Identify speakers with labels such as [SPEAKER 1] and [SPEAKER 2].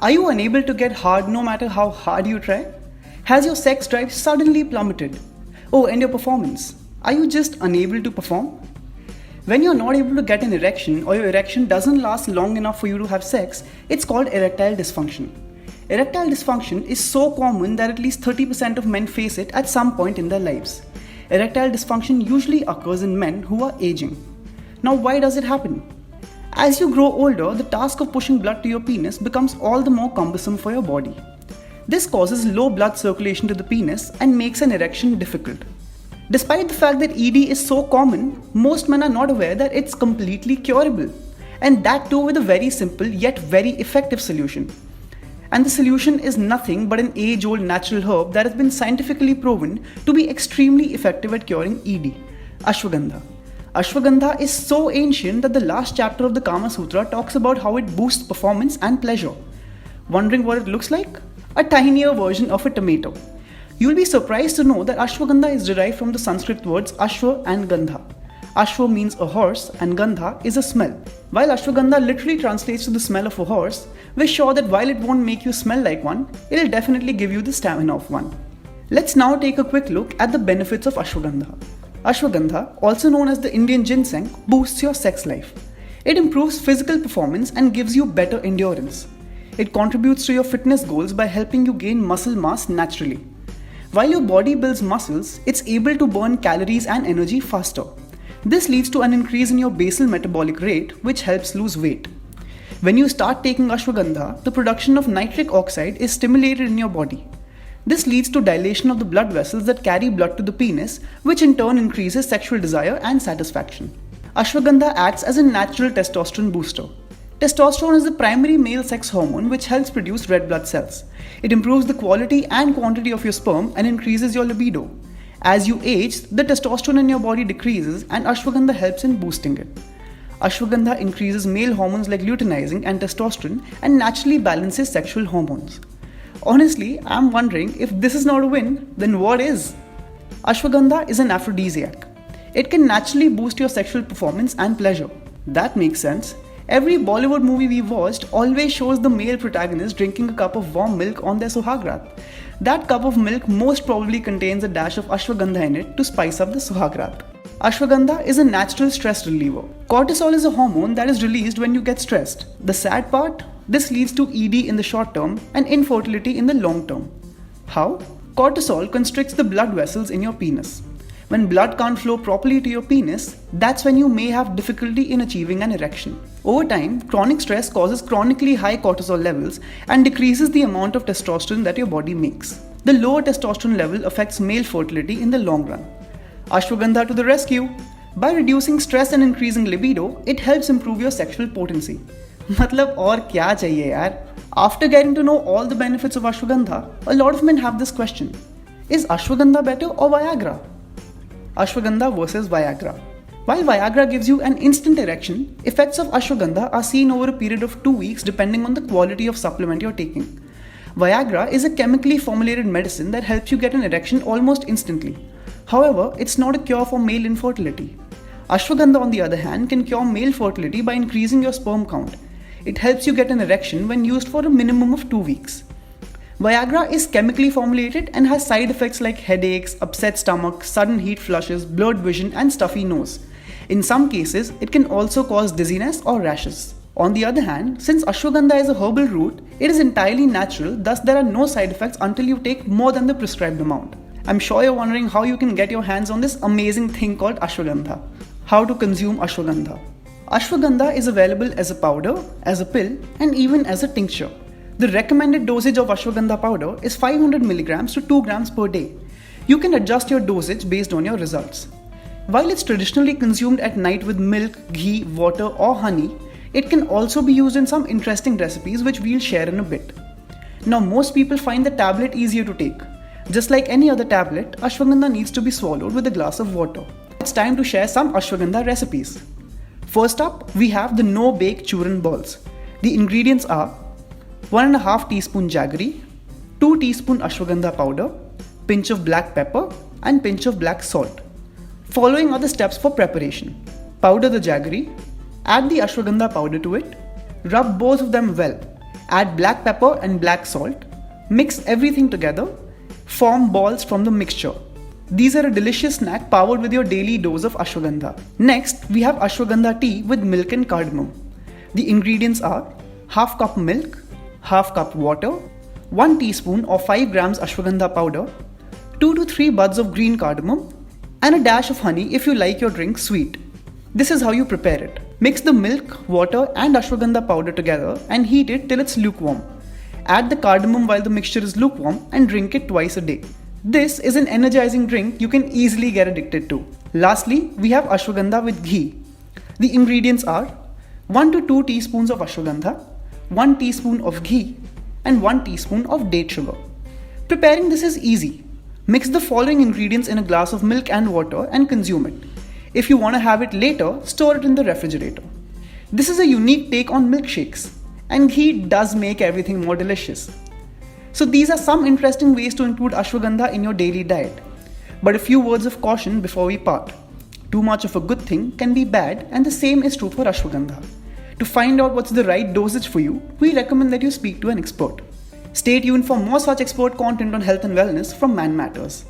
[SPEAKER 1] Are you unable to get hard no matter how hard you try? Has your sex drive suddenly plummeted? Oh, and your performance? Are you just unable to perform? When you're not able to get an erection or your erection doesn't last long enough for you to have sex, it's called erectile dysfunction. Erectile dysfunction is so common that at least 30% of men face it at some point in their lives. Erectile dysfunction usually occurs in men who are aging. Now, why does it happen? As you grow older, the task of pushing blood to your penis becomes all the more cumbersome for your body. This causes low blood circulation to the penis and makes an erection difficult. Despite the fact that ED is so common, most men are not aware that it's completely curable, and that too with a very simple yet very effective solution. And the solution is nothing but an age-old natural herb that has been scientifically proven to be extremely effective at curing ED, Ashwagandha. Ashwagandha is so ancient that the last chapter of the Kama Sutra talks about how it boosts performance and pleasure. Wondering what it looks like? A tinier version of a tomato. You'll be surprised to know that Ashwagandha is derived from the Sanskrit words ashwa and gandha. Ashwa means a horse and gandha is a smell. While Ashwagandha literally translates to the smell of a horse, we're sure that while it won't make you smell like one, it'll definitely give you the stamina of one. Let's now take a quick look at the benefits of Ashwagandha. Ashwagandha, also known as the Indian ginseng, boosts your sex life. It improves physical performance and gives you better endurance. It contributes to your fitness goals by helping you gain muscle mass naturally. While your body builds muscles, it's able to burn calories and energy faster. This leads to an increase in your basal metabolic rate, which helps lose weight. When you start taking Ashwagandha, the production of nitric oxide is stimulated in your body. This leads to dilation of the blood vessels that carry blood to the penis, which in turn increases sexual desire and satisfaction. Ashwagandha acts as a natural testosterone booster. Testosterone is the primary male sex hormone which helps produce red blood cells. It improves the quality and quantity of your sperm and increases your libido. As you age, the testosterone in your body decreases and Ashwagandha helps in boosting it. Ashwagandha increases male hormones like luteinizing and testosterone and naturally balances sexual hormones. Honestly, I'm wondering if this is not a win, then what is? Ashwagandha is an aphrodisiac. It can naturally boost your sexual performance and pleasure. That makes sense. Every Bollywood movie we've watched always shows the male protagonist drinking a cup of warm milk on their Suhagrat. That cup of milk most probably contains a dash of Ashwagandha in it to spice up the Suhagrat. Ashwagandha is a natural stress reliever. Cortisol is a hormone that is released when you get stressed. The sad part? This leads to ED in the short term and infertility in the long term. How? Cortisol constricts the blood vessels in your penis. When blood can't flow properly to your penis, that's when you may have difficulty in achieving an erection. Over time, chronic stress causes chronically high cortisol levels and decreases the amount of testosterone that your body makes. The lower testosterone level affects male fertility in the long run. Ashwagandha to the rescue! By reducing stress and increasing libido, it helps improve your sexual potency. मतलब और क्या चाहिए यार? After getting to know all the benefits of Ashwagandha, a lot of men have this question. Is Ashwagandha better or Viagra? Ashwagandha versus Viagra. While Viagra gives you an instant erection, effects of Ashwagandha are seen over a period of 2 weeks depending on the quality of supplement you're taking. Viagra is a chemically formulated medicine that helps you get an erection almost instantly. However, it's not a cure for male infertility. Ashwagandha, on the other hand, can cure male fertility by increasing your sperm count. It helps you get an erection when used for a minimum of 2 weeks. Viagra is chemically formulated and has side effects like headaches, upset stomach, sudden heat flushes, blurred vision, and stuffy nose. In some cases, it can also cause dizziness or rashes. On the other hand, since Ashwagandha is a herbal root, it is entirely natural, thus there are no side effects until you take more than the prescribed amount. I'm sure you're wondering how you can get your hands on this amazing thing called Ashwagandha. How to consume Ashwagandha. Ashwagandha is available as a powder, as a pill, and even as a tincture. The recommended dosage of Ashwagandha powder is 500 mg to 2 grams per day. You can adjust your dosage based on your results. While it's traditionally consumed at night with milk, ghee, water, or honey, it can also be used in some interesting recipes which we'll share in a bit. Now, most people find the tablet easier to take. Just like any other tablet, Ashwagandha needs to be swallowed with a glass of water. It's time to share some Ashwagandha recipes. First up, we have the no-bake churran balls. The ingredients are 1.5 teaspoon jaggery, 2 teaspoon ashwagandha powder, pinch of black pepper and pinch of black salt. Following are the steps for preparation. Powder the jaggery, add the ashwagandha powder to it, rub both of them well, Add black pepper and black salt. Mix everything together. Form balls from the mixture. These are a delicious snack powered with your daily dose of ashwagandha. Next, we have ashwagandha tea with milk and cardamom. The ingredients are half cup milk, half cup water, 1 teaspoon or 5 grams ashwagandha powder, 2 to 3 buds of green cardamom, and a dash of honey if you like your drink sweet. This is how you prepare it. Mix the milk, water and ashwagandha powder together and heat it till it's lukewarm. Add the cardamom while the mixture is lukewarm and drink it twice a day. This is an energizing drink you can easily get addicted to. Lastly, we have ashwagandha with ghee. The ingredients are 1 to 2 teaspoons of ashwagandha, 1 teaspoon of ghee and 1 teaspoon of date sugar. Preparing this is easy. Mix the following ingredients in a glass of milk and water and consume it. If you want to have it later, store it in the refrigerator. This is a unique take on milkshakes, and ghee does make everything more delicious. So these are some interesting ways to include ashwagandha in your daily diet. But a few words of caution before we part. Too much of a good thing can be bad, and the same is true for ashwagandha. To find out what's the right dosage for you, we recommend that you speak to an expert. Stay tuned for more such expert content on health and wellness from Man Matters.